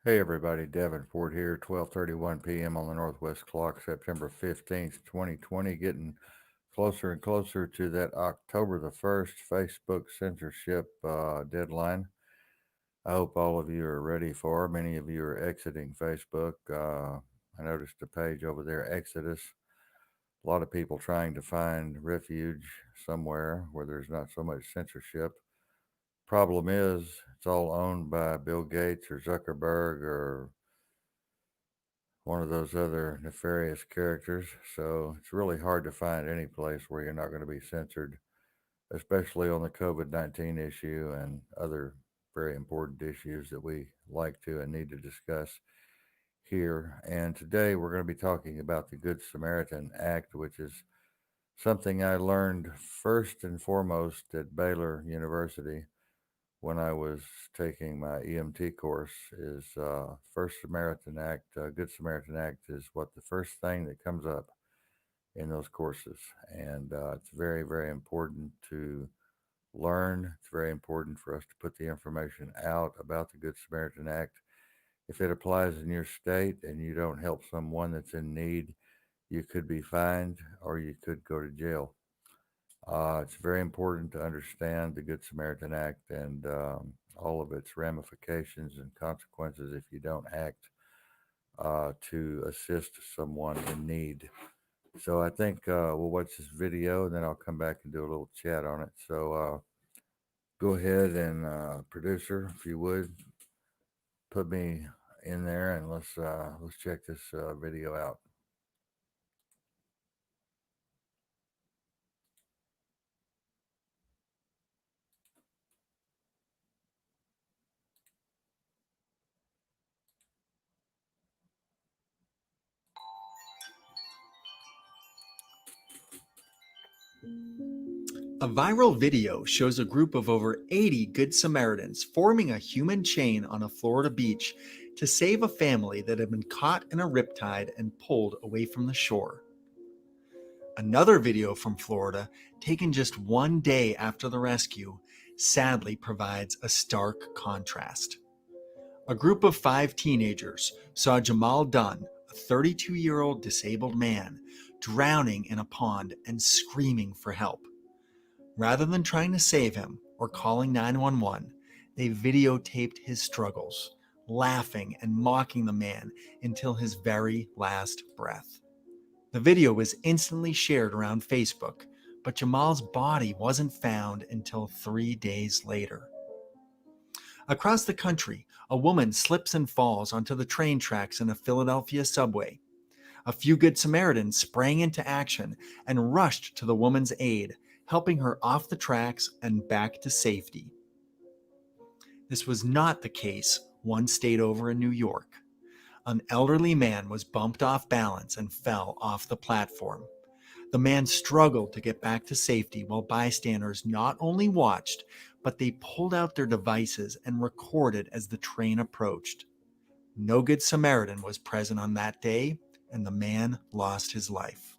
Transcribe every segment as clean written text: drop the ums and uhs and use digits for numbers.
Hey everybody, Davenport here, 12:31 p.m. on the Northwest clock, September 15th, 2020, getting closer and closer to that October the 1st Facebook censorship deadline. I hope all of you are ready for. Many of you are exiting Facebook. I noticed the page over there, Exodus. A lot of people trying to find refuge somewhere where there's not so much censorship. Problem is, it's all owned by Bill Gates or Zuckerberg or one of those other nefarious characters. So it's really hard to find any place where you're not going to be censored, especially on the COVID-19 issue and other very important issues that we like to and need to discuss here. And today we're going to be talking about the Good Samaritan Act, which is something I learned first and foremost at Baylor University when I was taking my EMT course. Is First Samaritan Act, Good Samaritan Act, is what the first thing that comes up in those courses, and it's very, very important to learn. It's very important for us to put the information out about the Good Samaritan Act. If it applies in your state and you don't help someone that's in need, you could be fined or you could go to jail. It's very important to understand the Good Samaritan Act and all of its ramifications and consequences if you don't act to assist someone in need. So I think we'll watch this video and then I'll come back and do a little chat on it. So go ahead and producer, if you would, put me in there and let's check this video out. A viral video shows a group of over 80 Good Samaritans forming a human chain on a Florida beach to save a family that had been caught in a riptide and pulled away from the shore. Another video from Florida, taken just one day after the rescue, sadly provides a stark contrast. A group of 5 teenagers saw Jamal Dunn, a 32-year-old disabled man, drowning in a pond and screaming for help. Rather than trying to save him or calling 911, they videotaped his struggles, laughing and mocking the man until his very last breath. The video was instantly shared around Facebook, but Jamal's body wasn't found until 3 days later. Across the country, a woman slips and falls onto the train tracks in a Philadelphia subway. A few Good Samaritans sprang into action and rushed to the woman's aid, helping her off the tracks and back to safety. This was not the case one state over in New York. An elderly man was bumped off balance and fell off the platform. The man struggled to get back to safety while bystanders not only watched, but they pulled out their devices and recorded as the train approached. No Good Samaritan was present on that day, and the man lost his life.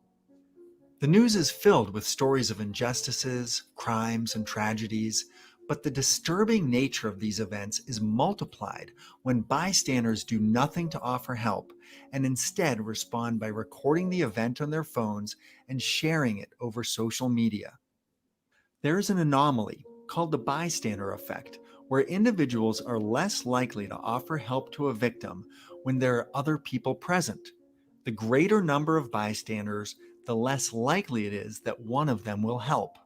The news is filled with stories of injustices, crimes, and tragedies, but the disturbing nature of these events is multiplied when bystanders do nothing to offer help and instead respond by recording the event on their phones and sharing it over social media. There is an anomaly called the bystander effect, where individuals are less likely to offer help to a victim when there are other people present. The greater number of bystanders, the less likely it is that one of them will help.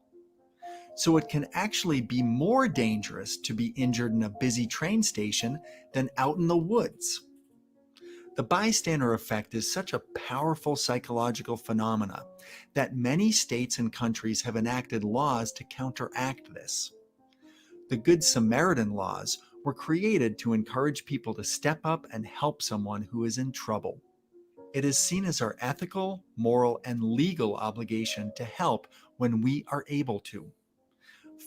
So it can actually be more dangerous to be injured in a busy train station than out in the woods. The bystander effect is such a powerful psychological phenomena that many states and countries have enacted laws to counteract this. The Good Samaritan laws were created to encourage people to step up and help someone who is in trouble. It is seen as our ethical, moral, and legal obligation to help when we are able to.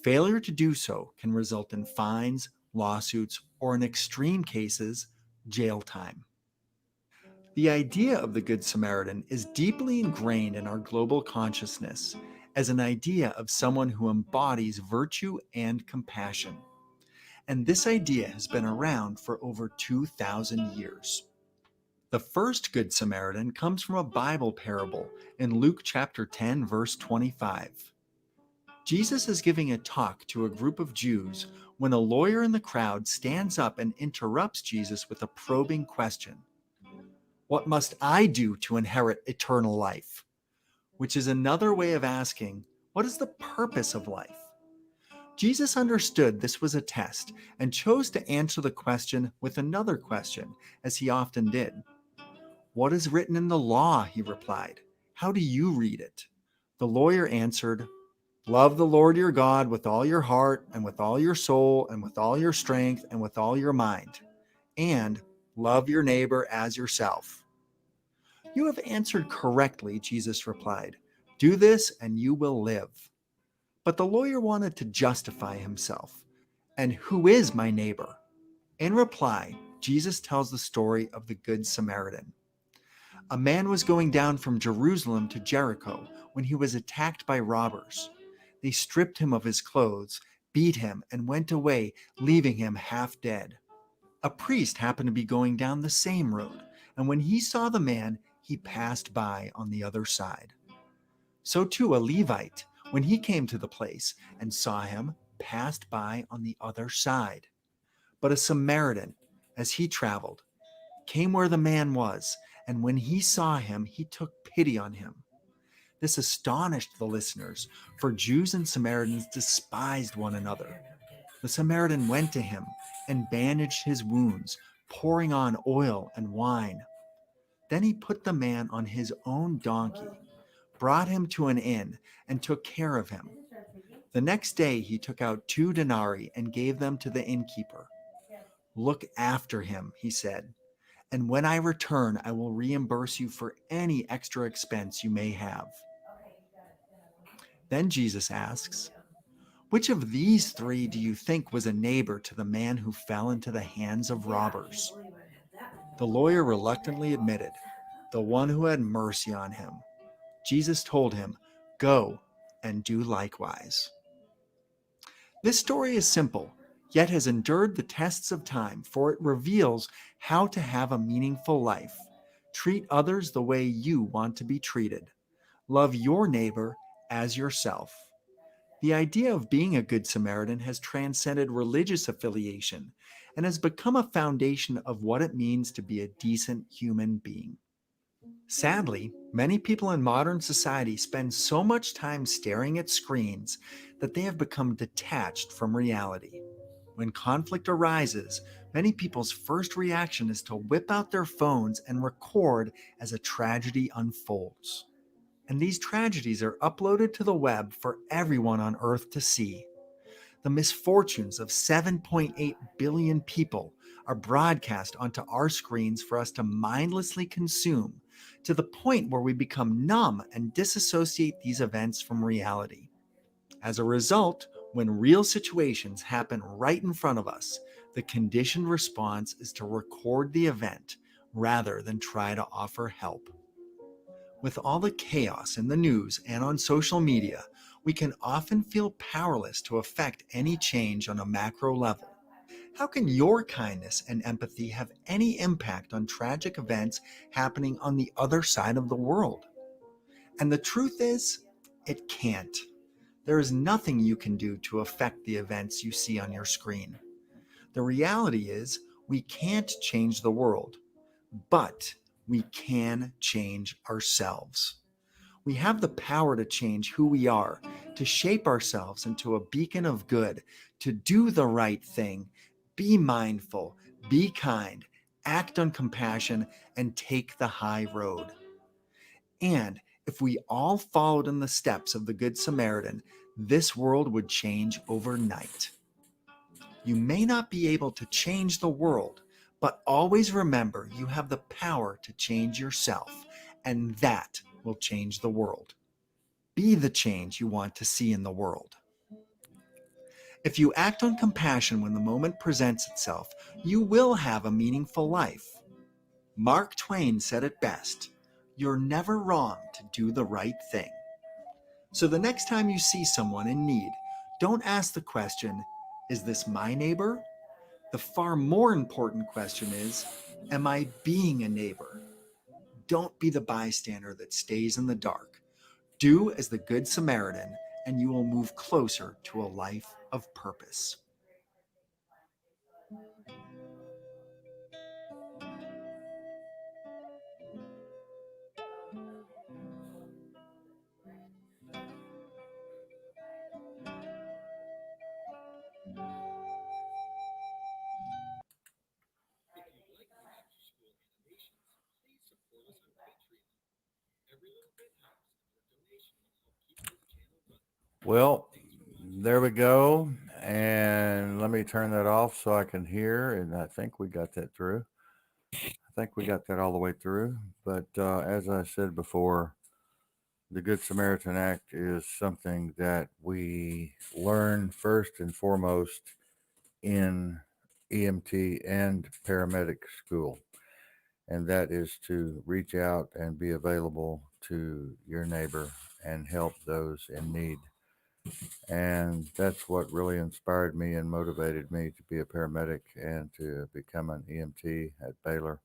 Failure to do so can result in fines, lawsuits, or in extreme cases, jail time. The idea of the Good Samaritan is deeply ingrained in our global consciousness as an idea of someone who embodies virtue and compassion. and this idea has been around for over 2,000 years. The first Good Samaritan comes from a Bible parable in Luke chapter 10, verse 25. Jesus is giving a talk to a group of Jews when a lawyer in the crowd stands up and interrupts Jesus with a probing question. What must I do to inherit eternal life? Which is another way of asking, what is the purpose of life? Jesus understood this was a test and chose to answer the question with another question, as he often did. What is written in the law? He replied. How do you read it? The lawyer answered, Love the Lord your God with all your heart and with all your soul and with all your strength and with all your mind, and love your neighbor as yourself. You have answered correctly, Jesus replied. Do this and you will live. But the lawyer wanted to justify himself. And who is my neighbor? In reply, Jesus tells the story of the Good Samaritan. A man was going down from Jerusalem to Jericho when he was attacked by robbers. They stripped him of his clothes, beat him, and went away, leaving him half dead. A priest happened to be going down the same road, and when he saw the man, he passed by on the other side. So too a Levite, when he came to the place and saw him, passed by on the other side. But a Samaritan, as he traveled, came where the man was, and when he saw him, he took pity on him. This astonished the listeners, for Jews and Samaritans despised one another. The Samaritan went to him and bandaged his wounds, pouring on oil and wine. Then he put the man on his own donkey, brought him to an inn, and took care of him. The next day he took out 2 denarii and gave them to the innkeeper. Look after him, he said, and when I return, I will reimburse you for any extra expense you may have. Then Jesus asks, which of these 3 do you think was a neighbor to the man who fell into the hands of robbers? The lawyer reluctantly admitted, the one who had mercy on him. Jesus told him, go and do likewise. This story is simple, yet has endured the tests of time, for it reveals how to have a meaningful life. Treat others the way you want to be treated. Love your neighbor as yourself. The idea of being a Good Samaritan has transcended religious affiliation and has become a foundation of what it means to be a decent human being. Sadly, many people in modern society spend so much time staring at screens that they have become detached from reality. When conflict arises, many people's first reaction is to whip out their phones and record as a tragedy unfolds. And these tragedies are uploaded to the web for everyone on Earth to see. The misfortunes of 7.8 billion people are broadcast onto our screens for us to mindlessly consume, to the point where we become numb and disassociate these events from reality. As a result, when real situations happen right in front of us, the conditioned response is to record the event rather than try to offer help. With all the chaos in the news and on social media, we can often feel powerless to affect any change on a macro level. How can your kindness and empathy have any impact on tragic events happening on the other side of the world? And the truth is, it can't. There is nothing you can do to affect the events you see on your screen. The reality is, we can't change the world, but we can change ourselves. We have the power to change who we are, to shape ourselves into a beacon of good, to do the right thing, be mindful, be kind, act on compassion, and take the high road. And if we all followed in the steps of the Good Samaritan, this world would change overnight. You may not be able to change the world, but always remember you have the power to change yourself, and that will change the world. Be the change you want to see in the world. If you act on compassion when the moment presents itself, you will have a meaningful life. Mark Twain said it best, you're never wrong to do the right thing. So the next time you see someone in need, don't ask the question, is this my neighbor? The far more important question is, am I being a neighbor? Don't be the bystander that stays in the dark. Do as the Good Samaritan, and you will move closer to a life of purpose. Well, there we go. And let me turn that off so I can hear. And I think we got that through. I think we got that all the way through. But as I said before, the Good Samaritan Act is something that we learn first and foremost in EMT and paramedic school. And that is to reach out and be available to your neighbor and help those in need. And that's what really inspired me and motivated me to be a paramedic and to become an EMT at Baylor.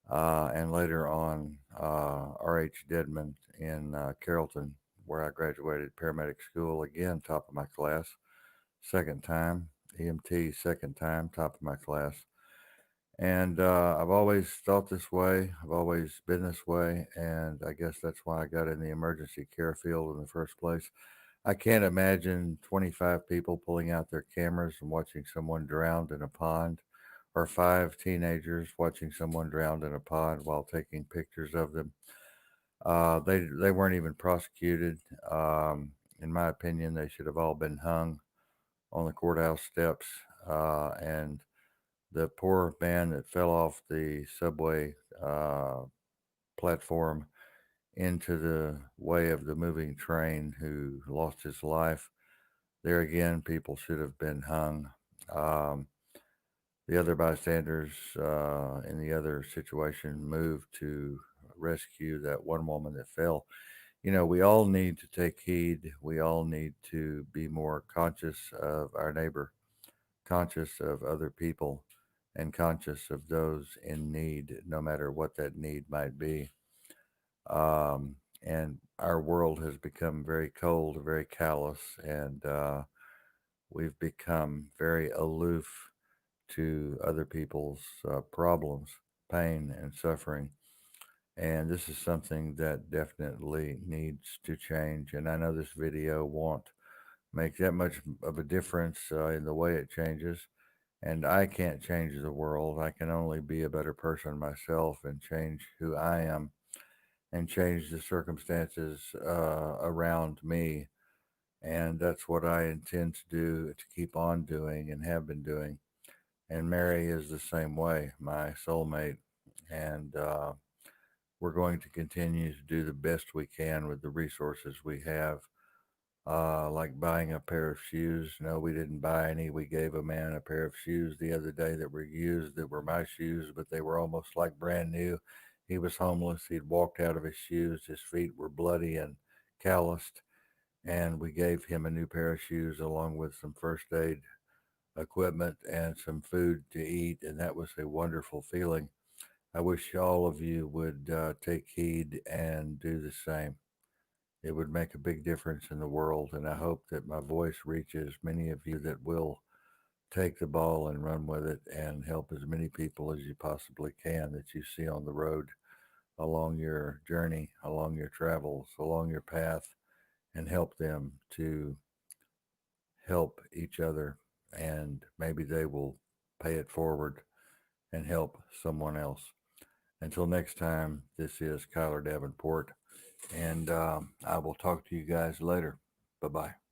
And later on, R.H. Dedman in Carrollton, where I graduated paramedic school, again, top of my class, second time, EMT, second time, top of my class. And I've always thought this way. I've always been this way. And I guess that's why I got in the emergency care field in the first place. I can't imagine 25 people pulling out their cameras and watching someone drowned in a pond, or five teenagers watching someone drowned in a pond while taking pictures of them. They weren't even prosecuted. In my opinion, they should have all been hung on the courthouse steps. And the poor man that fell off the subway platform into the way of the moving train who lost his life. There again, people should have been hung. Um, the other bystanders in the other situation moved to rescue that one woman that fell. You know, we all need to take heed. We all need to be more conscious of our neighbor, conscious of other people, and conscious of those in need, no matter what that need might be. And our world has become very cold, very callous, and we've become very aloof to other people's problems, pain, and suffering. And this is something that definitely needs to change. And I know this video won't make that much of a difference in the way it changes. And I can't change the world. I can only be a better person myself and change who I am and change the circumstances around me. And that's what I intend to do, to keep on doing and have been doing. And Mary is the same way, my soulmate. And we're going to continue to do the best we can with the resources we have. Like buying a pair of shoes. No, we didn't buy any. We gave a man a pair of shoes the other day that were used, that were my shoes, but they were almost like brand new. He was homeless. He'd walked out of his shoes. His feet were bloody and calloused. And we gave him a new pair of shoes along with some first aid equipment and some food to eat. And that was a wonderful feeling. I wish all of you would take heed and do the same. It would make a big difference in the world. And I hope that my voice reaches many of you that will take the ball and run with it and help as many people as you possibly can that you see on the road, along your journey, along your travels, along your path, and help them to help each other. And maybe they will pay it forward and help someone else. Until next time, this is Kiler Davenport, and I will talk to you guys later. Bye bye.